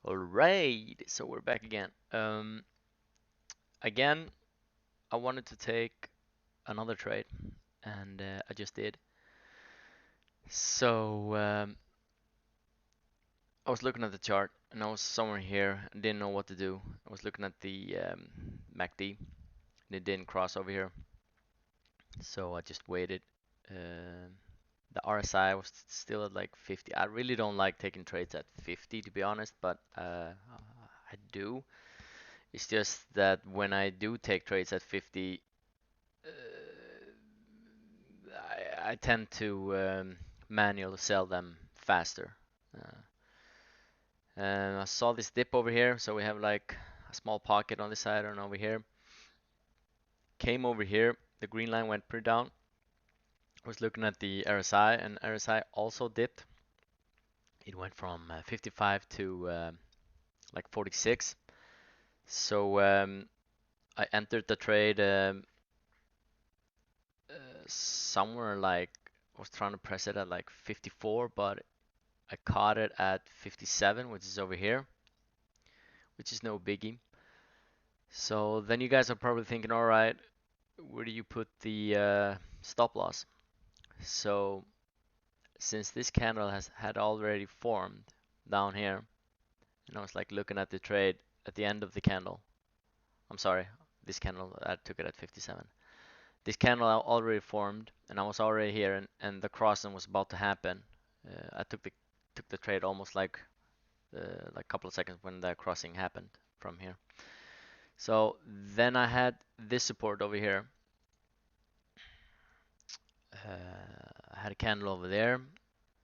All right, so we're back again. Again, I wanted to take another trade, and I just did. So I was looking at the chart, and I was somewhere here and didn't know what to do. I was looking at the MACD, and it didn't cross over here, so I just waited. The RSI was still at like 50. I really don't like taking trades at 50, to be honest, but I do. It's just that when I do take trades at 50, uh, I tend to manually sell them faster. And I saw this dip over here, so we have like a small pocket on this side and over here. Came over here, the green line went pretty down. I was looking at the RSI, and RSI also dipped. It went from 55 to like 46. So I entered the trade somewhere like I was trying to press it at like 54, but I caught it at 57, which is over here, which is no biggie. So then you guys are probably thinking, all right, where do you put the stop loss? So since this candle has had already formed down here, and I was like looking at the trade at the end of the candle. I'm sorry, this candle I took it at 57. This candle already formed, and I was already here, and the crossing was about to happen. I took the trade almost like a couple of seconds when the crossing happened from here. So then I had this support over here. I had a candle over there,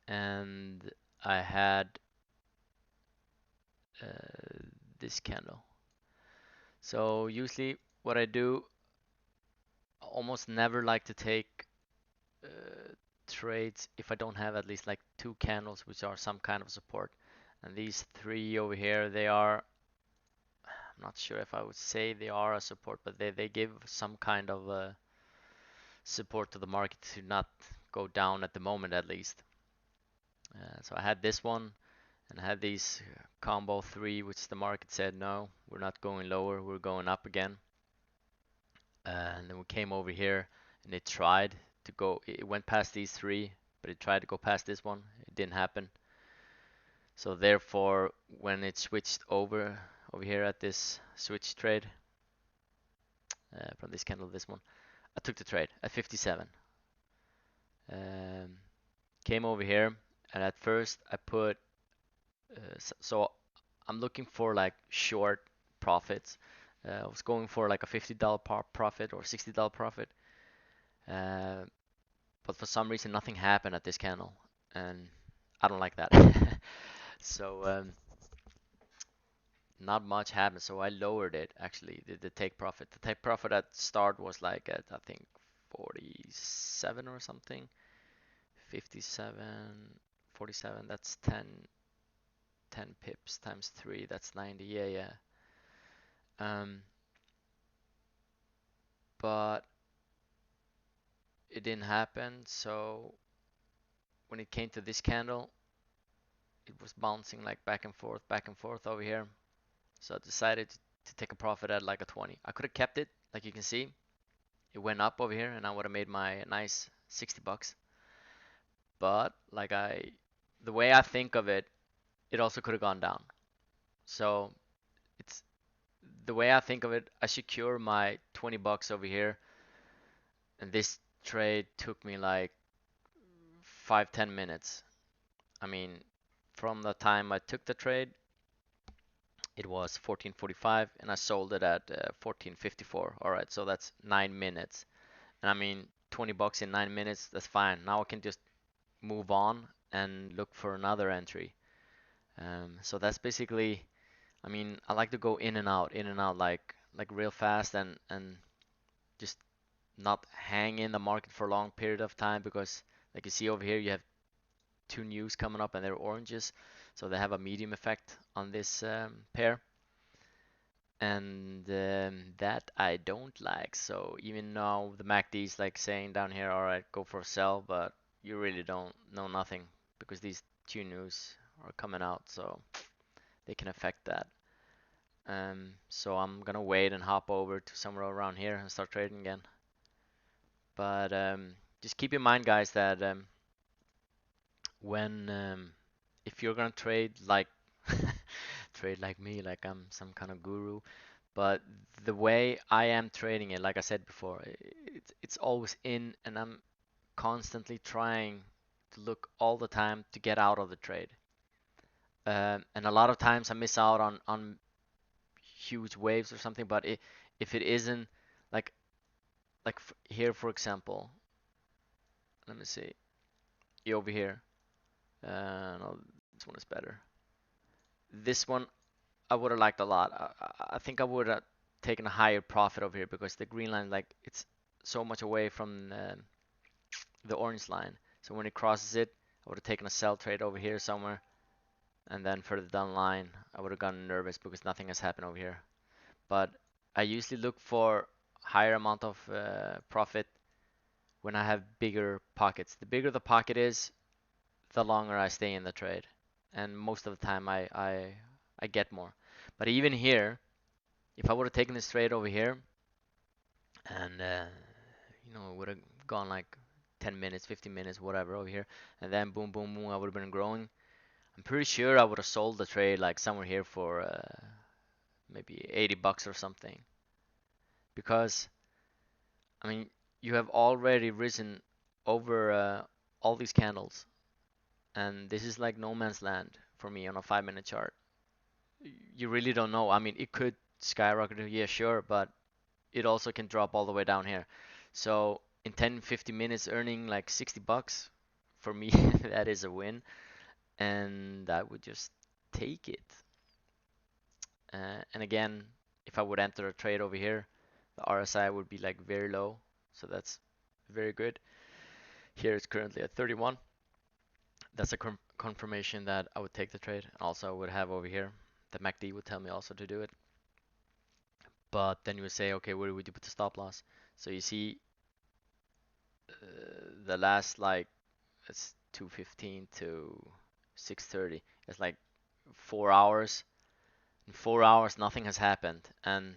and I had uh, this candle. So usually what I do, I almost never like to take uh, trades if I don't have at least like two candles which are some kind of support. And these three over here, they are, I'm not sure if I would say they are a support, but they give some kind of support to the market to not go down at the moment at least. So I had this one and I had these combo three, which the market said no, we're not going lower, we're going up again. And then we came over here and it tried to go, it went past these three, but it tried to go past this one. It didn't happen. So therefore, when it switched over here at this switch trade from this candle to this one, I took the trade at 57. Um, Came over here, and at first I put so I'm looking for like short profits. I was going for like a $50 profit or $60 profit, uh, but for some reason nothing happened at this candle, and I don't like that. So not much happened, so I lowered it actually, the take profit. The take profit at start was like at I think 47 or something. 57, 47, that's 10 pips times 3, that's 90. Yeah, yeah. Um, but it didn't happen, so when it came to this candle, it was bouncing like back and forth over here. So I decided to take a profit at like a 20. I could have kept it, like you can see. It went up over here and I would have made my nice 60 bucks. But the way I think of it, it also could have gone down. So it's the way I think of it, I secure my 20 bucks over here, and this trade took me like 5-10 minutes. I mean, from the time I took the trade, it was 14:45, and I sold it at 14:54. All right, so that's 9 minutes. And I mean, 20 bucks in 9 minutes, that's fine. Now I can just move on and look for another entry. So that's basically, I mean, I like to go in and out, like real fast, and just not hang in the market for a long period of time, because like you see over here, you have two news coming up and they're oranges, so they have a medium effect on this pair, and that I don't like. So even though the MACD is like saying down here, all right, go for a sell, but you really don't know nothing because these two news are coming out. So they can affect that. So I'm gonna wait and hop over to somewhere around here and start trading again. But just keep in mind, guys, that when if you're gonna trade like trade like me, like I'm some kind of guru, but the way I am trading it, like I said before, it's always in, and I'm constantly trying to look all the time to get out of the trade. And a lot of times I miss out on huge waves or something, but if it isn't like here for example, let me see, over here. No, this one is better. This one I would have liked a lot. I think I would have taken a higher profit over here because the green line, like it's so much away from the orange line. So when it crosses it, I would have taken a sell trade over here somewhere, and then further down the line, I would have gotten nervous because nothing has happened over here. But I usually look for higher amount of profit when I have bigger pockets. The bigger the pocket is, the longer I stay in the trade, and most of the time I get more. But even here, if I would have taken this trade over here, and it would have gone like 10 minutes, 15 minutes, whatever over here, and then boom, boom, boom, I would have been growing. I'm pretty sure I would have sold the trade like somewhere here for maybe 80 bucks or something, because I mean you have already risen over all these candles, and this is like no man's land for me on a 5 minute chart. You really don't know. I mean, it could skyrocket, yeah, sure, but it also can drop all the way down here. So in 10, 50 minutes earning like 60 bucks, for me, that is a win. And I would just take it. And again, if I would enter a trade over here, the RSI would be like very low. So that's very good. Here it's currently at 31. That's a confirmation that I would take the trade. Also, I would have over here, the MACD would tell me also to do it. But then you would say, okay, where would you put the stop loss? So you see the last like it's 2:15 to 6:30. It's like 4 hours. In 4 hours, nothing has happened, and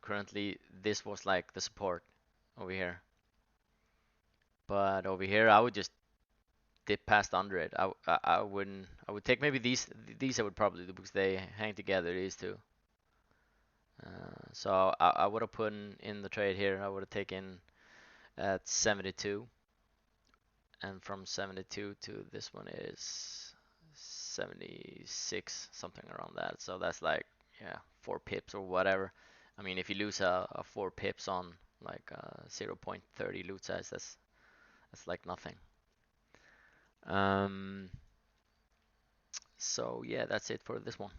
currently this was like the support over here. But over here, I would just dip past under it. I wouldn't. I would take maybe these. I would probably do because they hang together. These two. So I would have put in the trade here. I would have taken at 72, and from 72 to this one is 76, something around that. So that's like, yeah, 4 pips or whatever. I mean, if you lose a 4 pips on like 0.30 loot size, that's like nothing. Um, so yeah, that's it for this one.